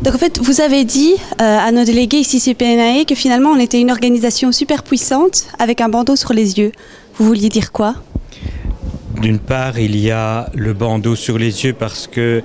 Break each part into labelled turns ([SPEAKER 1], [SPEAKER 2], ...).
[SPEAKER 1] Donc en fait, vous avez dit à nos délégués ici CPNAE que finalement on était une organisation super puissante avec un bandeau sur les yeux. Vous vouliez dire quoi?
[SPEAKER 2] D'une part, il y a le bandeau sur les yeux parce que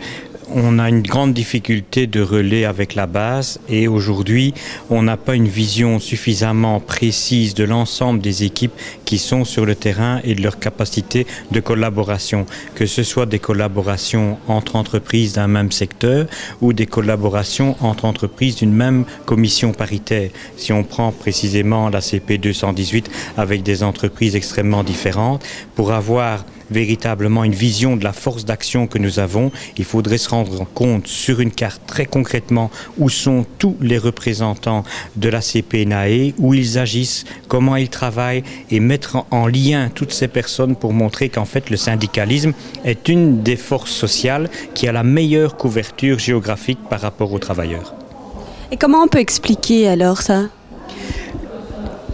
[SPEAKER 2] on a une grande difficulté de relais avec la base et aujourd'hui, on n'a pas une vision suffisamment précise de l'ensemble des équipes qui sont sur le terrain et de leur capacité de collaboration, que ce soit des collaborations entre entreprises d'un même secteur ou des collaborations entre entreprises d'une même commission paritaire. Si on prend précisément la CP 218 avec des entreprises extrêmement différentes, pour avoir véritablement une vision de la force d'action que nous avons, il faudrait se rendre compte sur une carte très concrètement où sont tous les représentants de la CPNAE, où ils agissent, comment ils travaillent et mettre en lien toutes ces personnes pour montrer qu'en fait le syndicalisme est une des forces sociales qui a la meilleure couverture géographique par rapport aux travailleurs.
[SPEAKER 1] Et comment on peut expliquer alors ça ?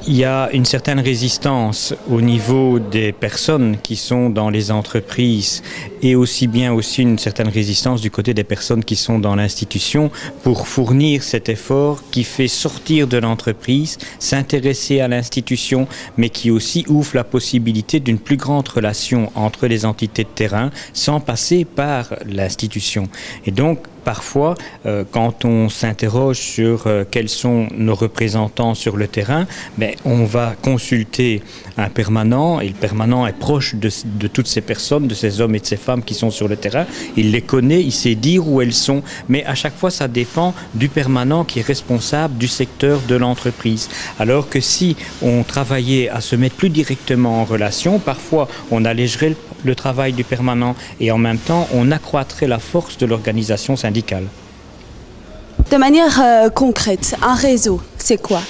[SPEAKER 2] Il y a une certaine résistance au niveau des personnes qui sont dans les entreprises et aussi une certaine résistance du côté des personnes qui sont dans l'institution pour fournir cet effort qui fait sortir de l'entreprise, s'intéresser à l'institution, mais qui aussi ouvre la possibilité d'une plus grande relation entre les entités de terrain sans passer par l'institution. Et donc, parfois, quand on s'interroge sur quels sont nos représentants sur le terrain, on va consulter un permanent et le permanent est proche de toutes ces personnes, de ces hommes et de ces femmes qui sont sur le terrain. Il les connaît, il sait dire où elles sont, mais à chaque fois, ça dépend du permanent qui est responsable du secteur de l'entreprise. Alors que si on travaillait à se mettre plus directement en relation, parfois on allégerait le travail du permanent et en même temps, on accroîtrait la force de l'organisation syndicale.
[SPEAKER 1] De manière concrète, un réseau, c'est quoi ?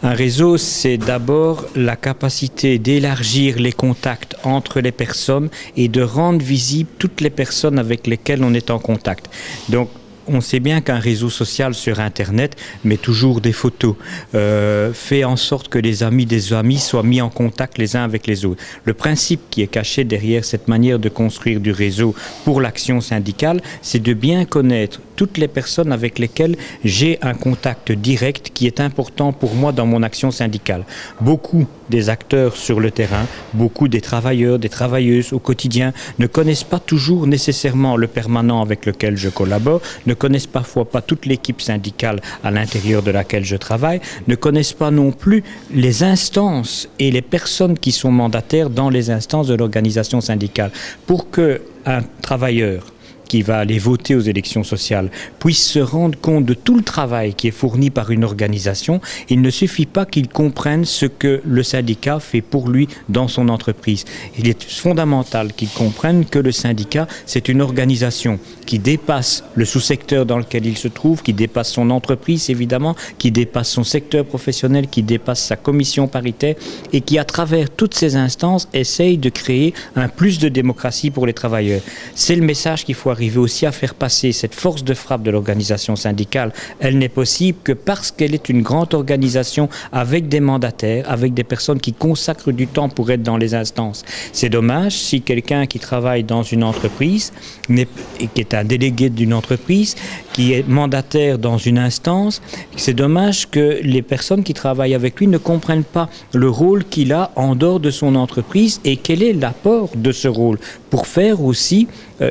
[SPEAKER 2] Un réseau, c'est d'abord la capacité d'élargir les contacts entre les personnes et de rendre visibles toutes les personnes avec lesquelles on est en contact. Donc, on sait bien qu'un réseau social sur Internet met toujours des photos, fait en sorte que les amis des amis soient mis en contact les uns avec les autres. Le principe qui est caché derrière cette manière de construire du réseau pour l'action syndicale, c'est de bien connaître toutes les personnes avec lesquelles j'ai un contact direct qui est important pour moi dans mon action syndicale. Beaucoup des acteurs sur le terrain, beaucoup des travailleurs, des travailleuses au quotidien ne connaissent pas toujours nécessairement le permanent avec lequel je collabore, ne connaissent parfois pas toute l'équipe syndicale à l'intérieur de laquelle je travaille, ne connaissent pas non plus les instances et les personnes qui sont mandataires dans les instances de l'organisation syndicale. Pour qu'un travailleur qui va aller voter aux élections sociales puisse se rendre compte de tout le travail qui est fourni par une organisation, il ne suffit pas qu'il comprenne ce que le syndicat fait pour lui dans son entreprise. Il est fondamental qu'il comprenne que le syndicat, c'est une organisation qui dépasse le sous-secteur dans lequel il se trouve, qui dépasse son entreprise évidemment, qui dépasse son secteur professionnel, qui dépasse sa commission paritaire et qui, à travers toutes ces instances, essaye de créer un plus de démocratie pour les travailleurs. C'est le message qu'il faut arriver aussi à faire passer. Cette force de frappe de l'organisation syndicale, elle n'est possible que parce qu'elle est une grande organisation avec des mandataires, avec des personnes qui consacrent du temps pour être dans les instances. C'est dommage si quelqu'un qui travaille dans une entreprise, et qui est un délégué d'une entreprise, qui est mandataire dans une instance, c'est dommage que les personnes qui travaillent avec lui ne comprennent pas le rôle qu'il a en dehors de son entreprise et quel est l'apport de ce rôle pour faire aussi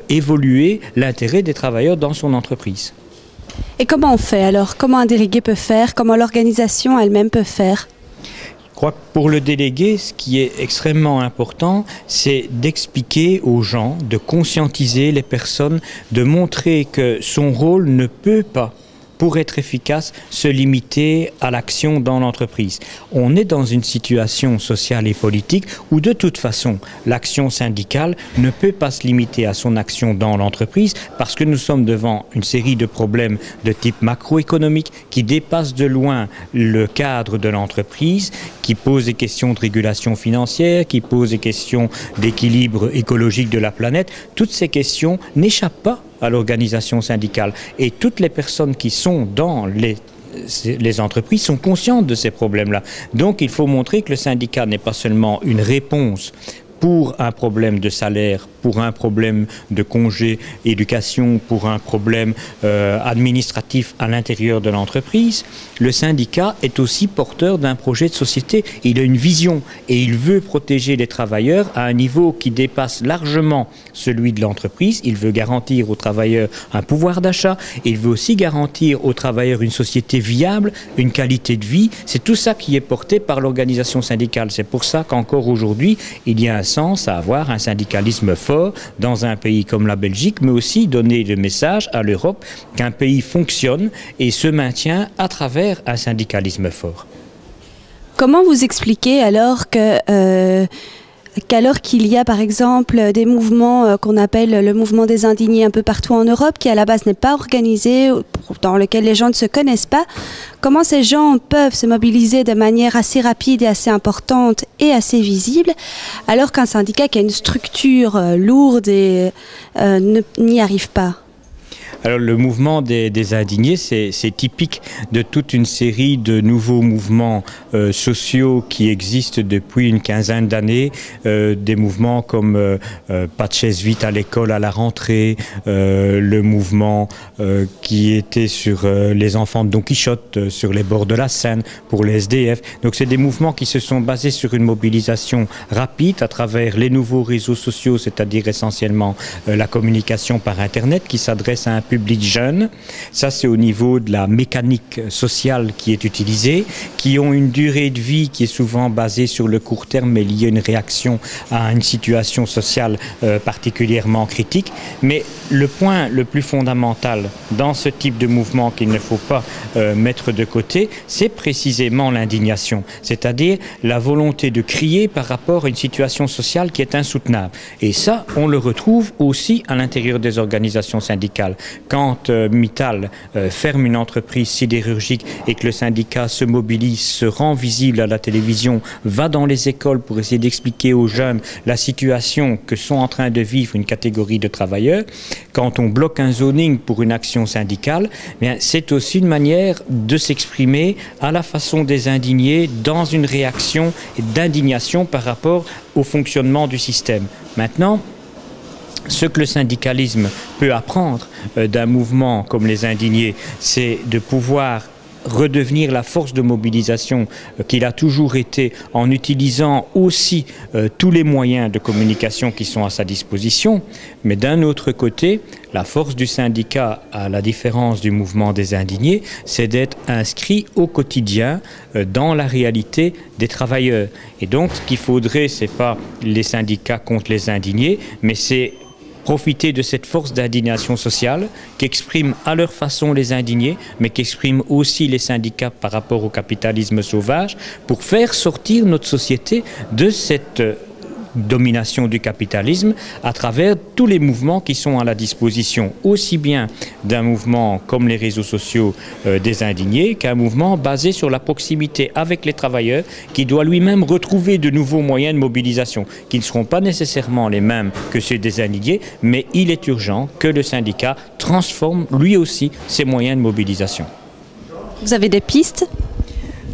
[SPEAKER 2] évoluer l'intérêt des travailleurs dans son entreprise.
[SPEAKER 1] Et comment on fait alors? Comment un délégué peut faire? Comment l'organisation elle-même peut faire?
[SPEAKER 2] Je crois que pour le délégué, ce qui est extrêmement important, c'est d'expliquer aux gens, de conscientiser les personnes, de montrer que son rôle ne peut pas, pour être efficace, se limiter à l'action dans l'entreprise. On est dans une situation sociale et politique où de toute façon, l'action syndicale ne peut pas se limiter à son action dans l'entreprise parce que nous sommes devant une série de problèmes de type macroéconomique qui dépassent de loin le cadre de l'entreprise, qui posent des questions de régulation financière, qui posent des questions d'équilibre écologique de la planète. Toutes ces questions n'échappent pas à l'organisation syndicale. Et toutes les personnes qui sont dans les entreprises sont conscientes de ces problèmes-là. Donc il faut montrer que le syndicat n'est pas seulement une réponse pour un problème de salaire, pour un problème de congé éducation, pour un problème administratif à l'intérieur de l'entreprise, le syndicat est aussi porteur d'un projet de société. Il a une vision et il veut protéger les travailleurs à un niveau qui dépasse largement celui de l'entreprise. Il veut garantir aux travailleurs un pouvoir d'achat. Il veut aussi garantir aux travailleurs une société viable, une qualité de vie. C'est tout ça qui est porté par l'organisation syndicale. C'est pour ça qu'encore aujourd'hui, il y a un sens à avoir un syndicalisme fort dans un pays comme la Belgique, mais aussi donner le message à l'Europe qu'un pays fonctionne et se maintient à travers un syndicalisme fort.
[SPEAKER 1] Comment vous expliquez alors qu'alors qu'il y a par exemple des mouvements qu'on appelle le mouvement des indignés un peu partout en Europe, qui à la base n'est pas organisé, dans lequel les gens ne se connaissent pas, comment ces gens peuvent se mobiliser de manière assez rapide et assez importante et assez visible, alors qu'un syndicat qui a une structure lourde et n'y arrive pas?
[SPEAKER 2] Alors le mouvement des indignés, c'est typique de toute une série de nouveaux mouvements sociaux qui existent depuis une quinzaine d'années. Des mouvements comme pas de chaise vide à l'école à la rentrée, le mouvement qui était sur les enfants de Don Quichotte, sur les bords de la Seine, pour les SDF. Donc c'est des mouvements qui se sont basés sur une mobilisation rapide à travers les nouveaux réseaux sociaux, c'est-à-dire essentiellement la communication par Internet qui s'adresse à un public jeune. Ça, c'est au niveau de la mécanique sociale qui est utilisée, qui ont une durée de vie qui est souvent basée sur le court terme, mais liée à une réaction à une situation sociale particulièrement critique. Mais le point le plus fondamental dans ce type de mouvement qu'il ne faut pas mettre de côté, c'est précisément l'indignation, c'est-à-dire la volonté de crier par rapport à une situation sociale qui est insoutenable. Et ça, on le retrouve aussi à l'intérieur des organisations syndicales. Quand Mittal ferme une entreprise sidérurgique et que le syndicat se mobilise, se rend visible à la télévision, va dans les écoles pour essayer d'expliquer aux jeunes la situation que sont en train de vivre une catégorie de travailleurs, quand on bloque un zoning pour une action syndicale, c'est aussi une manière de s'exprimer à la façon des indignés dans une réaction d'indignation par rapport au fonctionnement du système. Maintenant, ce que le syndicalisme peut apprendre d'un mouvement comme les indignés, c'est de pouvoir redevenir la force de mobilisation qu'il a toujours été en utilisant aussi tous les moyens de communication qui sont à sa disposition. Mais d'un autre côté, la force du syndicat, à la différence du mouvement des indignés, c'est d'être inscrit au quotidien dans la réalité des travailleurs. Et donc, ce qu'il faudrait, c'est pas les syndicats contre les indignés, mais c'est profiter de cette force d'indignation sociale qu'expriment à leur façon les indignés, mais qu'expriment aussi les syndicats par rapport au capitalisme sauvage, pour faire sortir notre société de cette domination du capitalisme à travers tous les mouvements qui sont à la disposition, aussi bien d'un mouvement comme les réseaux sociaux des indignés, qu'un mouvement basé sur la proximité avec les travailleurs, qui doit lui-même retrouver de nouveaux moyens de mobilisation, qui ne seront pas nécessairement les mêmes que ceux des indignés, mais il est urgent que le syndicat transforme lui aussi ses moyens de mobilisation.
[SPEAKER 1] Vous avez des pistes ?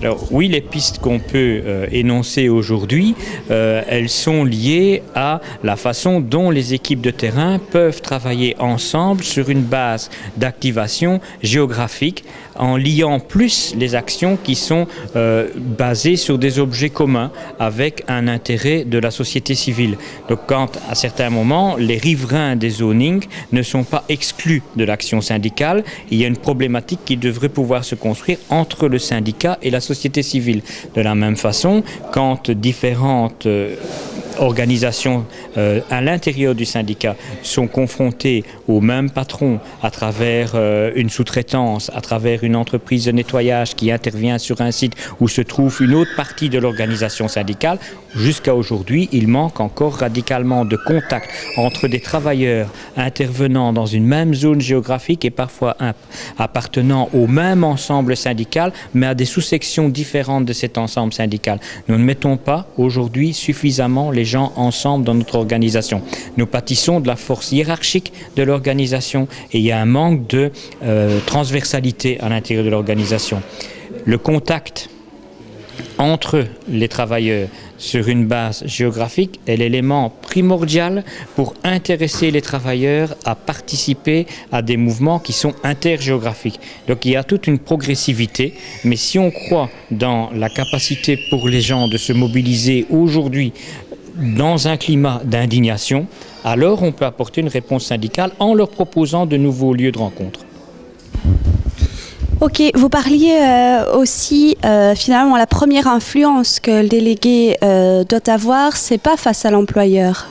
[SPEAKER 2] Alors oui, les pistes qu'on peut énoncer aujourd'hui, elles sont liées à la façon dont les équipes de terrain peuvent travailler ensemble sur une base d'activation géographique, en liant plus les actions qui sont basées sur des objets communs avec un intérêt de la société civile. Donc quand à certains moments les riverains des zonings ne sont pas exclus de l'action syndicale, il y a une problématique qui devrait pouvoir se construire entre le syndicat et la société civile. De la même façon, quand différentes organisations à l'intérieur du syndicat sont confrontées au même patron à travers une sous-traitance, à travers une entreprise de nettoyage qui intervient sur un site où se trouve une autre partie de l'organisation syndicale, jusqu'à aujourd'hui, il manque encore radicalement de contact entre des travailleurs intervenant dans une même zone géographique et parfois appartenant au même ensemble syndical, mais à des sous-sections différentes de cet ensemble syndical. Nous ne mettons pas aujourd'hui suffisamment les gens ensemble dans notre organisation. Nous pâtissons de la force hiérarchique de l'organisation et il y a un manque de transversalité à l'intérieur de l'organisation. Le contact entre les travailleurs sur une base géographique est l'élément primordial pour intéresser les travailleurs à participer à des mouvements qui sont intergéographiques. Donc il y a toute une progressivité, mais si on croit dans la capacité pour les gens de se mobiliser aujourd'hui dans un climat d'indignation, alors on peut apporter une réponse syndicale en leur proposant de nouveaux lieux de rencontre.
[SPEAKER 1] Ok, vous parliez aussi finalement la première influence que le délégué doit avoir, c'est pas face à l'employeur.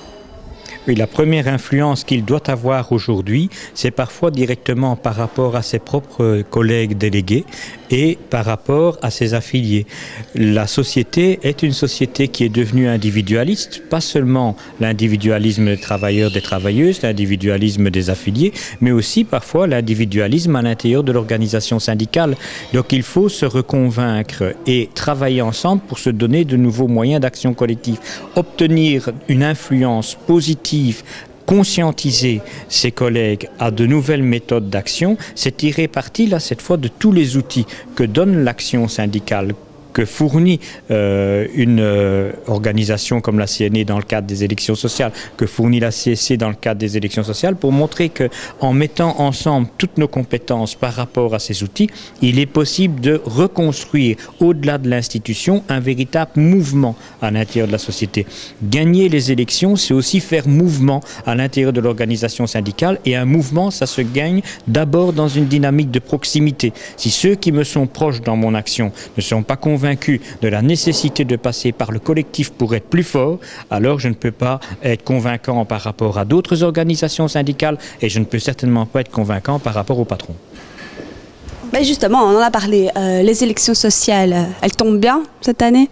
[SPEAKER 2] Oui, la première influence qu'il doit avoir aujourd'hui, c'est parfois directement par rapport à ses propres collègues délégués et par rapport à ses affiliés. La société est une société qui est devenue individualiste, pas seulement l'individualisme des travailleurs, des travailleuses, l'individualisme des affiliés, mais aussi parfois l'individualisme à l'intérieur de l'organisation syndicale. Donc il faut se reconvaincre et travailler ensemble pour se donner de nouveaux moyens d'action collective. Obtenir une influence positive, conscientiser ses collègues à de nouvelles méthodes d'action, c'est tirer parti, là, cette fois, de tous les outils que donne l'action syndicale, que fournit une organisation comme la CNE dans le cadre des élections sociales, que fournit la CSC dans le cadre des élections sociales, pour montrer qu'en mettant ensemble toutes nos compétences par rapport à ces outils, il est possible de reconstruire, au-delà de l'institution, un véritable mouvement à l'intérieur de la société. Gagner les élections, c'est aussi faire mouvement à l'intérieur de l'organisation syndicale, et un mouvement, ça se gagne d'abord dans une dynamique de proximité. Si ceux qui me sont proches dans mon action ne sont pas convaincus de la nécessité de passer par le collectif pour être plus fort, alors je ne peux pas être convaincant par rapport à d'autres organisations syndicales et je ne peux certainement pas être convaincant par rapport au patron.
[SPEAKER 1] Ben justement, on en a parlé, les élections sociales, elles tombent bien cette année?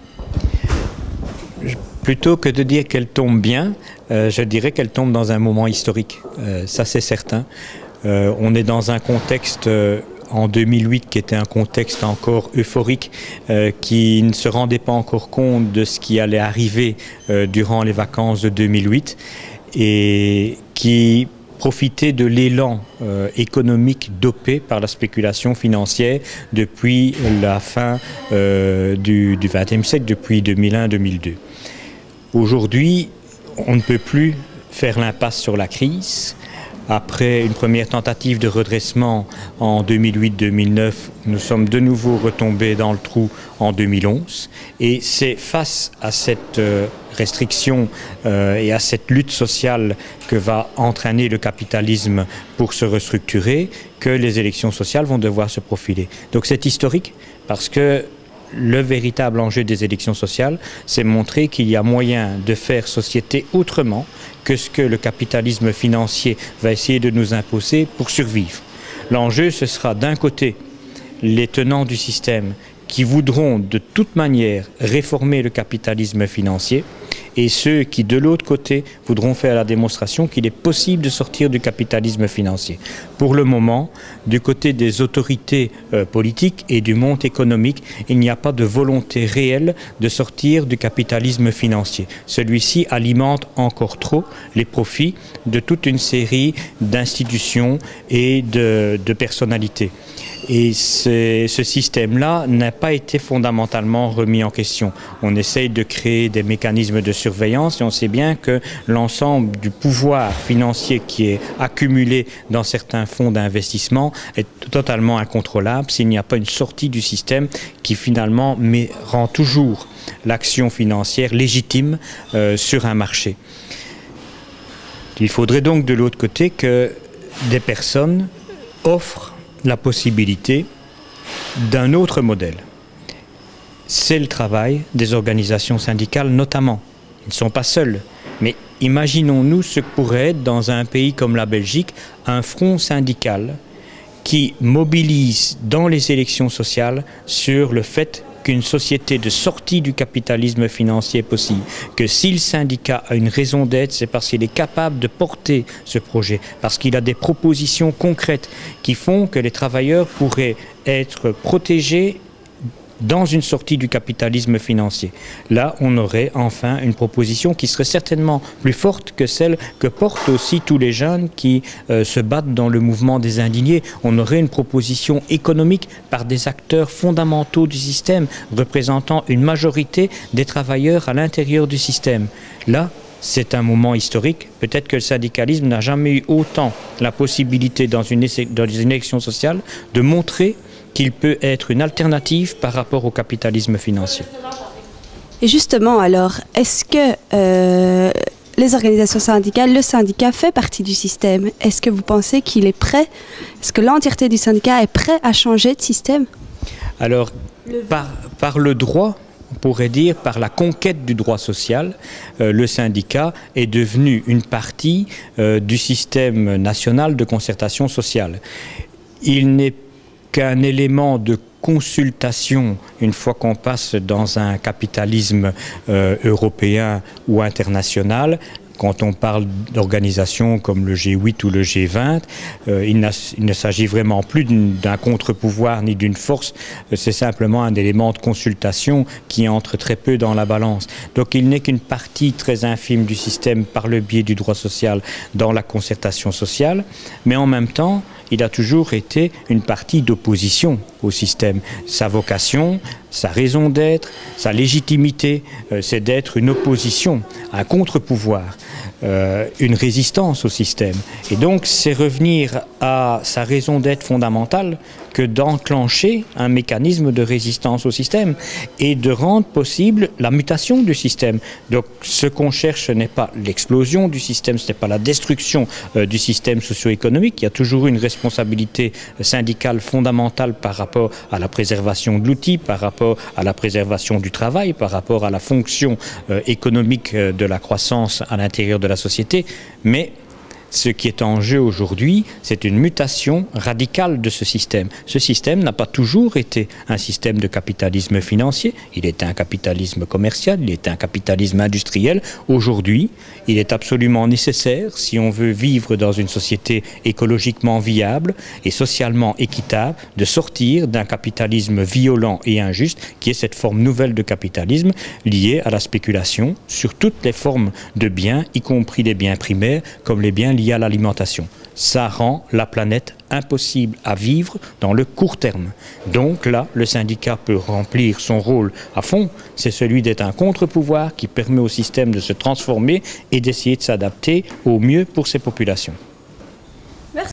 [SPEAKER 2] Plutôt que de dire qu'elles tombent bien, je dirais qu'elles tombent dans un moment historique, ça c'est certain. On est dans un contexte en 2008 qui était un contexte encore euphorique, qui ne se rendait pas encore compte de ce qui allait arriver durant les vacances de 2008 et qui profitait de l'élan économique dopé par la spéculation financière depuis la fin du XXe siècle, depuis 2001-2002. Aujourd'hui, on ne peut plus faire l'impasse sur la crise. Après une première tentative de redressement en 2008-2009, nous sommes de nouveau retombés dans le trou en 2011. Et c'est face à cette restriction et à cette lutte sociale que va entraîner le capitalisme pour se restructurer que les élections sociales vont devoir se profiler. Donc c'est historique parce que le véritable enjeu des élections sociales, c'est montrer qu'il y a moyen de faire société autrement que ce que le capitalisme financier va essayer de nous imposer pour survivre. L'enjeu, ce sera d'un côté les tenants du système qui voudront de toute manière réformer le capitalisme financier et ceux qui, de l'autre côté, voudront faire la démonstration qu'il est possible de sortir du capitalisme financier. Pour le moment, du côté des autorités politiques et du monde économique, il n'y a pas de volonté réelle de sortir du capitalisme financier. Celui-ci alimente encore trop les profits de toute une série d'institutions et de personnalités. Et ce système-là n'a pas été fondamentalement remis en question. On essaye de créer des mécanismes de surveillance et on sait bien que l'ensemble du pouvoir financier qui est accumulé dans certains fonds d'investissement est totalement incontrôlable s'il n'y a pas une sortie du système qui finalement rend toujours l'action financière légitime sur un marché. Il faudrait donc de l'autre côté que des personnes offrent la possibilité d'un autre modèle. C'est le travail des organisations syndicales notamment. Ils ne sont pas seuls, mais imaginons-nous ce que pourrait être dans un pays comme la Belgique un front syndical qui mobilise dans les élections sociales sur le fait qu'une société de sortie du capitalisme financier est possible, que si le syndicat a une raison d'être, c'est parce qu'il est capable de porter ce projet, parce qu'il a des propositions concrètes qui font que les travailleurs pourraient être protégés dans une sortie du capitalisme financier. Là, on aurait enfin une proposition qui serait certainement plus forte que celle que portent aussi tous les jeunes qui se battent dans le mouvement des indignés. On aurait une proposition économique par des acteurs fondamentaux du système, représentant une majorité des travailleurs à l'intérieur du système. Là, c'est un moment historique. Peut-être que le syndicalisme n'a jamais eu autant la possibilité dans une élection sociale de montrer qu'il peut être une alternative par rapport au capitalisme financier.
[SPEAKER 1] Et justement, alors, est-ce que les organisations syndicales, le syndicat fait partie du système? Est-ce que vous pensez qu'il est prêt? Est-ce que l'entièreté du syndicat est prêt à changer de système?
[SPEAKER 2] Alors, par le droit, on pourrait dire, par la conquête du droit social, le syndicat est devenu une partie du système national de concertation sociale. Il n'est qu'un élément de consultation une fois qu'on passe dans un capitalisme européen ou international. Quand on parle d'organisations comme le G8 ou le G20, il ne s'agit vraiment plus d'un contre-pouvoir ni d'une force, c'est simplement un élément de consultation qui entre très peu dans la balance. Donc il n'est qu'une partie très infime du système par le biais du droit social dans la concertation sociale, mais en même temps, il a toujours été une partie d'opposition au système. Sa vocation, sa raison d'être, sa légitimité, c'est d'être une opposition, un contre-pouvoir, une résistance au système. Et donc, c'est revenir à sa raison d'être fondamentale que d'enclencher un mécanisme de résistance au système et de rendre possible la mutation du système. Donc, ce qu'on cherche, ce n'est pas l'explosion du système, ce n'est pas la destruction du système socio-économique. Il y a toujours une responsabilité syndicale fondamentale par rapport à la préservation de l'outil, par rapport à la préservation du travail, par rapport à la fonction économique de la croissance à l'intérieur de la société, mais ce qui est en jeu aujourd'hui, c'est une mutation radicale de ce système. Ce système n'a pas toujours été un système de capitalisme financier, il était un capitalisme commercial, il était un capitalisme industriel. Aujourd'hui, il est absolument nécessaire, si on veut vivre dans une société écologiquement viable et socialement équitable, de sortir d'un capitalisme violent et injuste, qui est cette forme nouvelle de capitalisme liée à la spéculation sur toutes les formes de biens, y compris les biens primaires, comme les biens liés à l'alimentation. Ça rend la planète impossible à vivre dans le court terme. Donc là, le syndicat peut remplir son rôle à fond, c'est celui d'être un contre-pouvoir qui permet au système de se transformer et d'essayer de s'adapter au mieux pour ses populations.